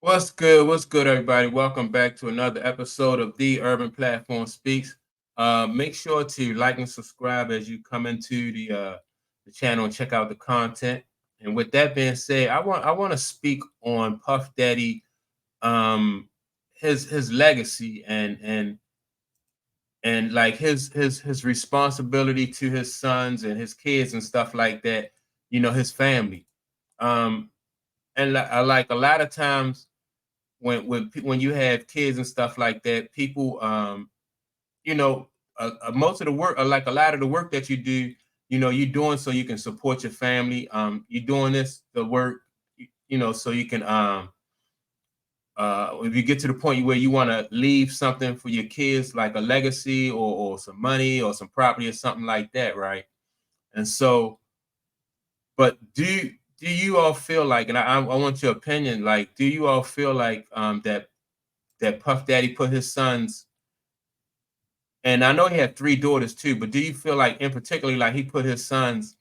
What's good? What's good, everybody? Welcome back to another episode of The Urban Platform Speaks. Make sure to like and subscribe as you come into the channel and check out the content. And with that being said, I want to speak on Puff Daddy, um, his legacy and like his responsibility to his sons and his kids and stuff like that. His family. Um, like a lot of times when you have kids and stuff like that, people you know most of the work, or like a lot of the work that you do, you're doing so you can support your family. You're doing this the work, so you can if you get to the point where you want to leave something for your kids, like a legacy or some money or some property or something like that, right? And so, but do you all feel like, and I want your opinion, like, do you all feel like that Puff Daddy put his sons, and I know he had three daughters too, but do you feel like in particularly like he put his sons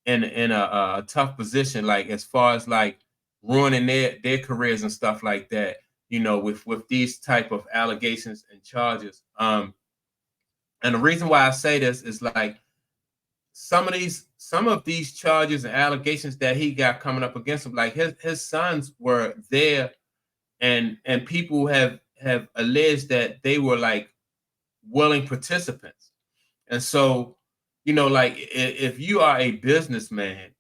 in a tough position, like as far as like ruining their careers and stuff like that, with these type of allegations and charges. And the reason why I say this is like some of these charges and allegations that he got coming up against him, like his sons were there, and people have alleged that they were like willing participants. And so, like if you are a businessman,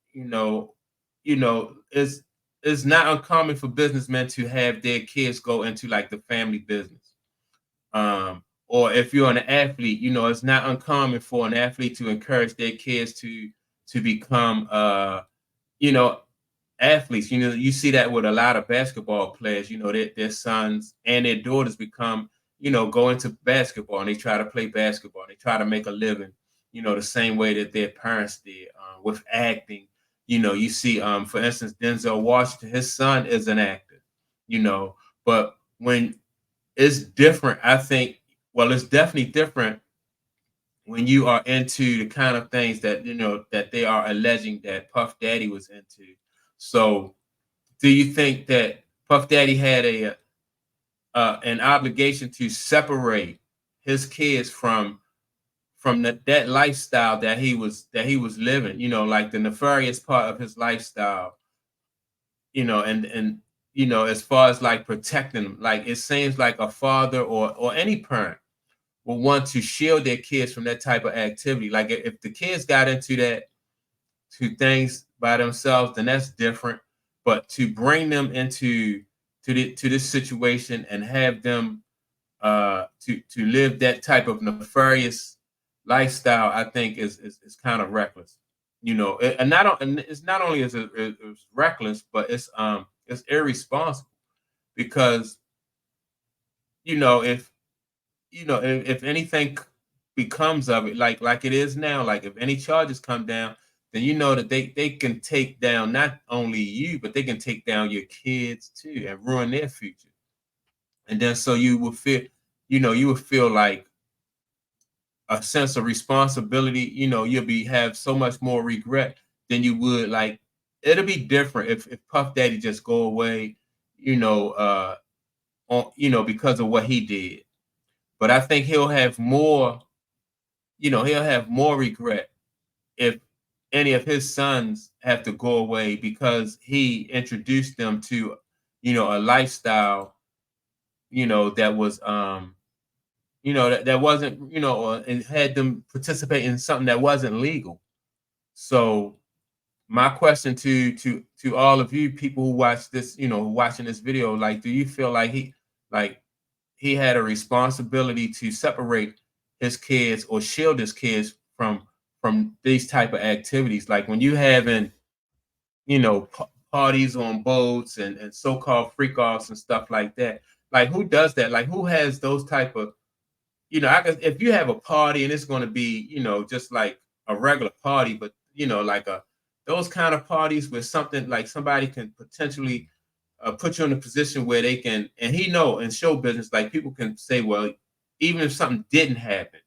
it's not uncommon for businessmen to have their kids go into like the family business. Or if you're an athlete, it's not uncommon for an athlete to encourage their kids to become you know, athletes. You see that with a lot of basketball players, their sons and their daughters become, go into basketball and they try to play basketball. And they try to make a living, the same way that their parents did. With acting, you see, for instance, Denzel Washington, his son is an actor, but when it's different, I think, well, it's definitely different when you are into the kind of things that that they are alleging that Puff Daddy was into. So, do you think that Puff Daddy had a an obligation to separate his kids from that lifestyle that he was living? Like the nefarious part of his lifestyle. And as far as like protecting them, like it seems like a father or any parent will want to shield their kids from that type of activity. Like if the kids got into that to things by themselves, then that's different. But to bring them to this situation and have them to live that type of nefarious lifestyle, I think is kind of reckless. And it's not only is it's reckless, but it's irresponsible because if if anything becomes of it, like it is now, like if any charges come down, then you know that they can take down not only you, but they can take down your kids too and ruin their future. And then so you will feel like a sense of responsibility. You'll be have so much more regret than you would like. It'll be different if Puff Daddy just go away, because of what he did. But I think he'll have more regret if any of his sons have to go away because he introduced them to, a lifestyle, that was, that wasn't, and had them participate in something that wasn't legal. So my question to all of you people who watch this, watching this video, like, do you feel like like he had a responsibility to separate his kids or shield his kids from these type of activities, like when you having parties on boats and so-called freak offs and stuff like that? Like, who does that? Like, who has those type of, I guess if you have a party and it's going to be, just like a regular party, but like those kind of parties where something like somebody can potentially put you in a position where they can, and in show business, like people can say, well, even if something didn't happen,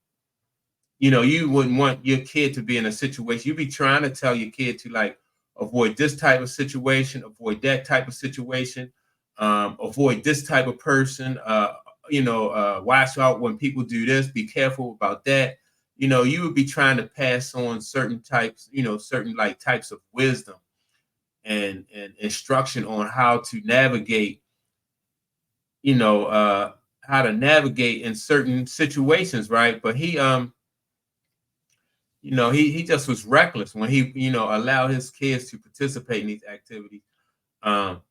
you wouldn't want your kid to be in a situation. You'd be trying to tell your kid to like avoid this type of situation, avoid that type of situation. avoid this type of person. Watch out when people do this. Be careful about that. You would be trying to pass on certain types, certain like types of wisdom and instruction on how to navigate, how to navigate in certain situations, right? But he just was reckless when he, allowed his kids to participate in these activities. Um,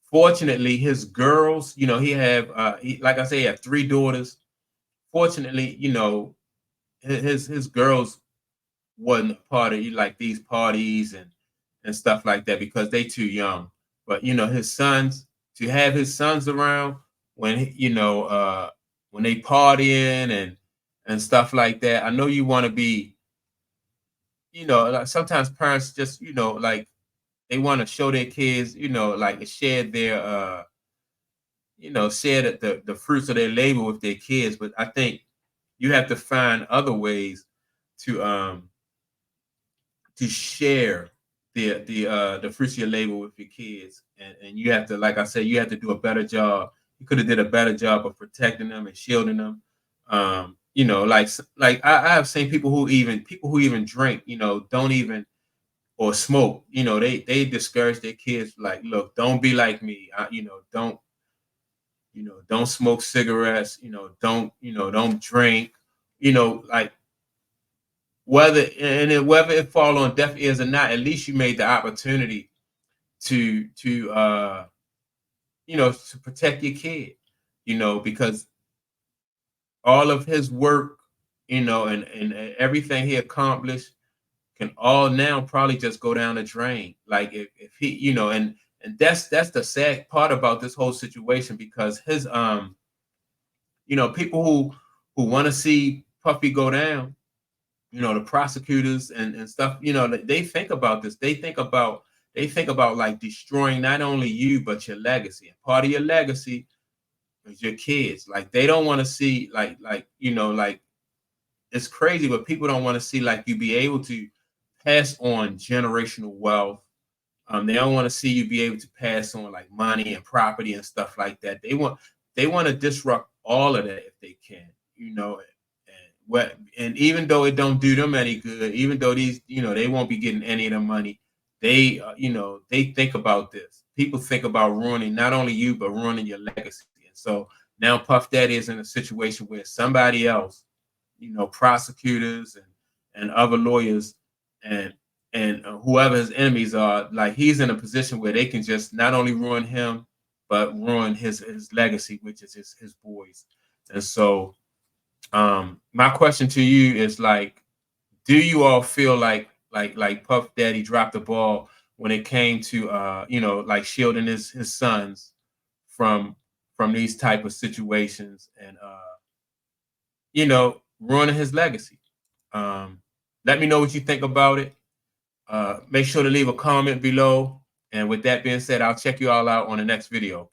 Fortunately, his girls, like I say, he had three daughters. Fortunately, his girls wasn't a part of like these parties and stuff like that because they too young. But his sons, to have his sons around when when they partying and stuff like that. I know you want to be, like sometimes parents just, like they want to show their kids, like share their share the fruits of their labor with their kids. But I think you have to find other ways to share the fruits of your labor with your kids, and you have to, like I said, you have to do a better job. You could have did a better job of protecting them and shielding them. I have seen people who even drink, don't even or smoke. They discourage their kids. Like, look, don't be like me. Don't smoke cigarettes. Don't drink. Like whether it fall on deaf ears or not, at least you made the opportunity to protect your kid, because all of his work, and everything he accomplished can all now probably just go down the drain. Like if he, and that's the sad part about this whole situation, because his people who want to see Puffy go down, the prosecutors and stuff, they think about this. They think about like destroying not only you but your legacy. And part of your legacy is your kids. Like they don't want to see like it's crazy, but people don't want to see like you be able to pass on generational wealth. They don't want to see you be able to pass on like money and property and stuff like that. They want to disrupt all of that if they can, and even though it don't do them any good, even though these, they won't be getting any of the money, they think about this. People think about ruining not only you but ruining your legacy. And so now Puff Daddy is in a situation where somebody else, prosecutors and other lawyers and whoever his enemies are, like he's in a position where they can just not only ruin him but ruin his legacy, which is his boys. And so my question to you is like, do you all feel like Puff Daddy dropped the ball when it came to like shielding his sons from these type of situations and ruining his legacy? Let me know what you think about it. Make sure to leave a comment below. And with that being said, I'll check you all out on the next video.